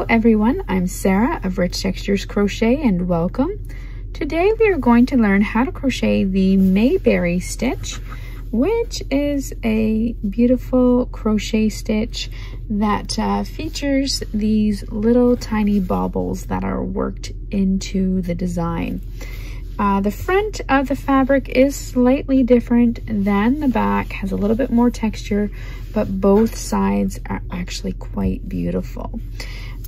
everyone, I'm Sarah of Rich Textures Crochet and welcome. Today we are going to learn how to crochet the Mayberry stitch, which is a beautiful crochet stitch that features these little tiny baubles that are worked into the design. The front of the fabric is slightly different than the back, has a little bit more texture, but both sides are actually quite beautiful.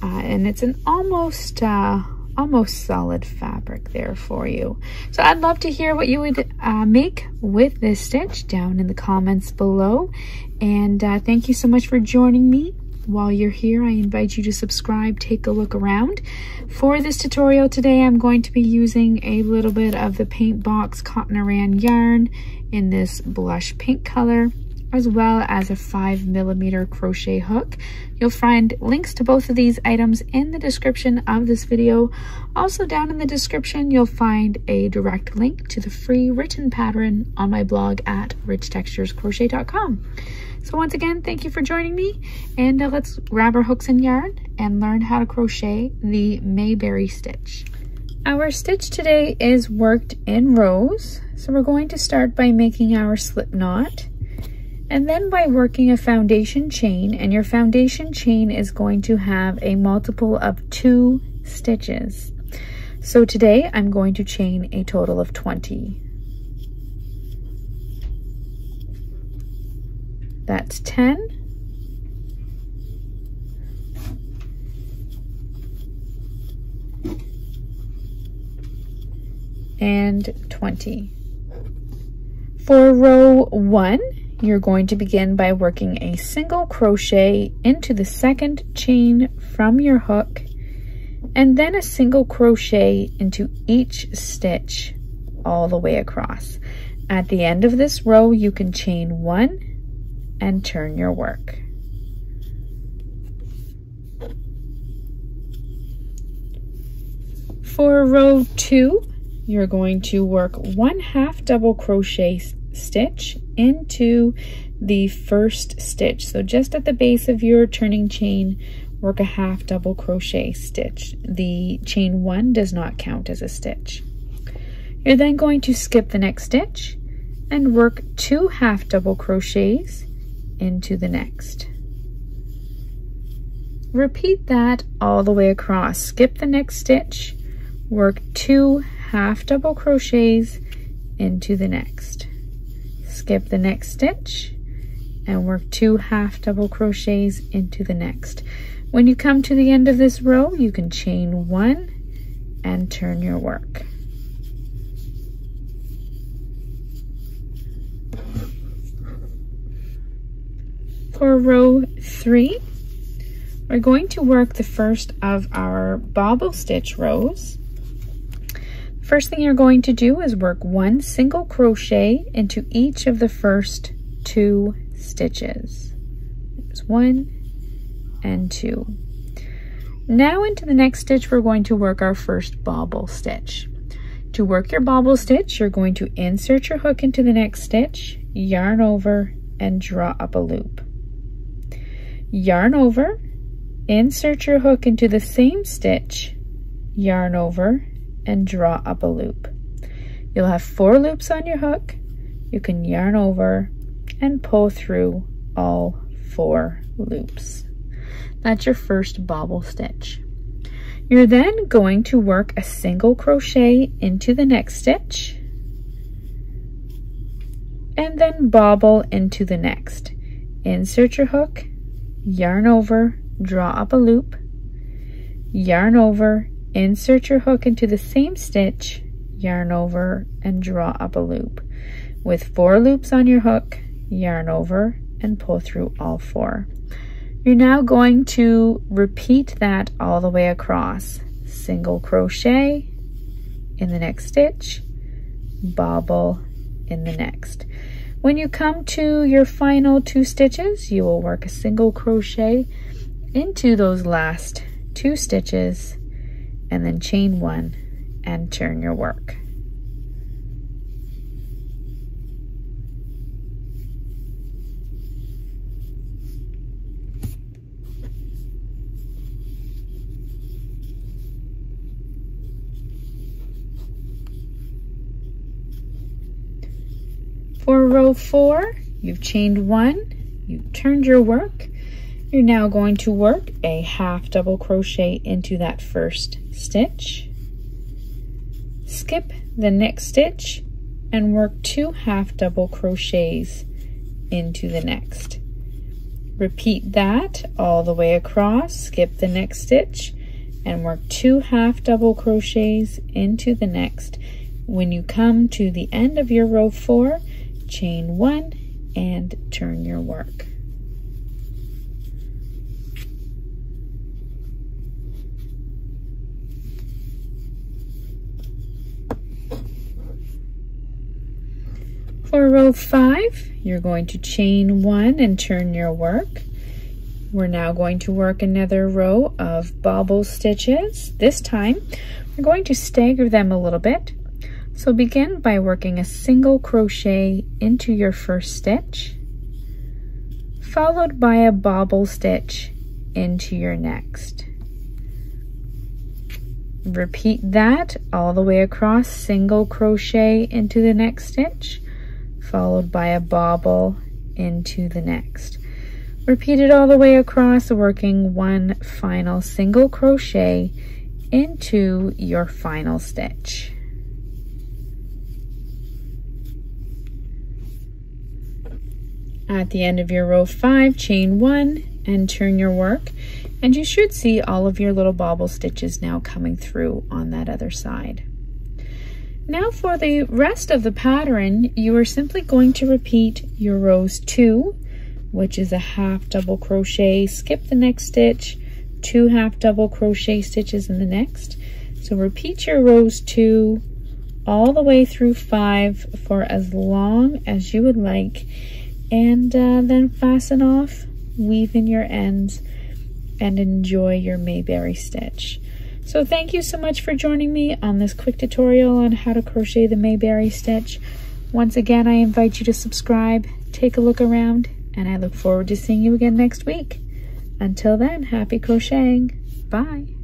And it's an almost solid fabric there for you. So I'd love to hear what you would make with this stitch down in the comments below. And thank you so much for joining me. While you're here, I invite you to subscribe, take a look around. For this tutorial today, I'm going to be using a little bit of the Paint Box Cotton Aran yarn in this blush pink color, as well as a 5mm crochet hook. You'll find links to both of these items in the description of this video. Also down in the description, you'll find a direct link to the free written pattern on my blog at richtexturescrochet.com. So once again, thank you for joining me, and let's grab our hooks and yarn and learn how to crochet the Mayberry stitch. Our stitch today is worked in rows, so we're going to start by making our slip knot, and then by working a foundation chain, and your foundation chain is going to have a multiple of 2 stitches. So today I'm going to chain a total of 20. That's 10. And 20. For row 1, you're going to begin by working a single crochet into the second chain from your hook, and then a single crochet into each stitch all the way across. At the end of this row, you can chain 1 and turn your work. For row 2, you're going to work 1/2 double crochet stitch into the first stitch. So just at the base of your turning chain, work a 1/2 double crochet stitch. The chain 1 does not count as a stitch. You're then going to skip the next stitch and work 2 1/2 double crochets into the next. Repeat that all the way across. Skip the next stitch, work 2 1/2 double crochets into the next. Skip the next stitch and work 2 1/2 double crochets into the next. When you come to the end of this row, you can chain 1 and turn your work. For row 3, we're going to work the first of our bobble stitch rows. First thing you're going to do is work 1 single crochet into each of the first 2 stitches. There's 1 and 2. Now into the next stitch, we're going to work our first bobble stitch. To work your bobble stitch, you're going to insert your hook into the next stitch, yarn over, and draw up a loop. Yarn over, insert your hook into the same stitch, yarn over, and draw up a loop. You'll have 4 loops on your hook. You can yarn over and pull through all 4 loops. That's your first bobble stitch. You're then going to work a single crochet into the next stitch and then bobble into the next. Insert your hook, yarn over, draw up a loop, yarn over, insert your hook into the same stitch, yarn over, and draw up a loop. With 4 loops on your hook, yarn over, and pull through all 4. You're now going to repeat that all the way across. Single crochet in the next stitch, bobble in the next. When you come to your final 2 stitches, you will work a single crochet into those last 2 stitches and then chain 1 and turn your work. For row 4, you've chained 1, you've turned your work. You're now going to work a half double crochet into that first stitch. Skip the next stitch and work 2 half double crochets into the next. Repeat that all the way across. Skip the next stitch and work 2 half double crochets into the next. When you come to the end of your row 4, chain 1 and turn your work. For row 5, you're going to chain 1 and turn your work. We're now going to work another row of bobble stitches. This time, we're going to stagger them a little bit. So begin by working a single crochet into your first stitch, followed by a bobble stitch into your next. Repeat that all the way across, single crochet into the next stitch, followed by a bobble into the next. Repeat it all the way across, working one final single crochet into your final stitch. At the end of your row 5, chain 1 and turn your work, and you should see all of your little bobble stitches now coming through on that other side. Now for the rest of the pattern, you are simply going to repeat your rows 2, which is a half double crochet, skip the next stitch, 2 half double crochet stitches in the next. So repeat your rows 2 all the way through 5 for as long as you would like, and then fasten off, weave in your ends, and enjoy your Mayberry stitch. So thank you so much for joining me on this quick tutorial on how to crochet the Mayberry stitch. Once again, I invite you to subscribe, take a look around, and I look forward to seeing you again next week. Until then, happy crocheting. Bye.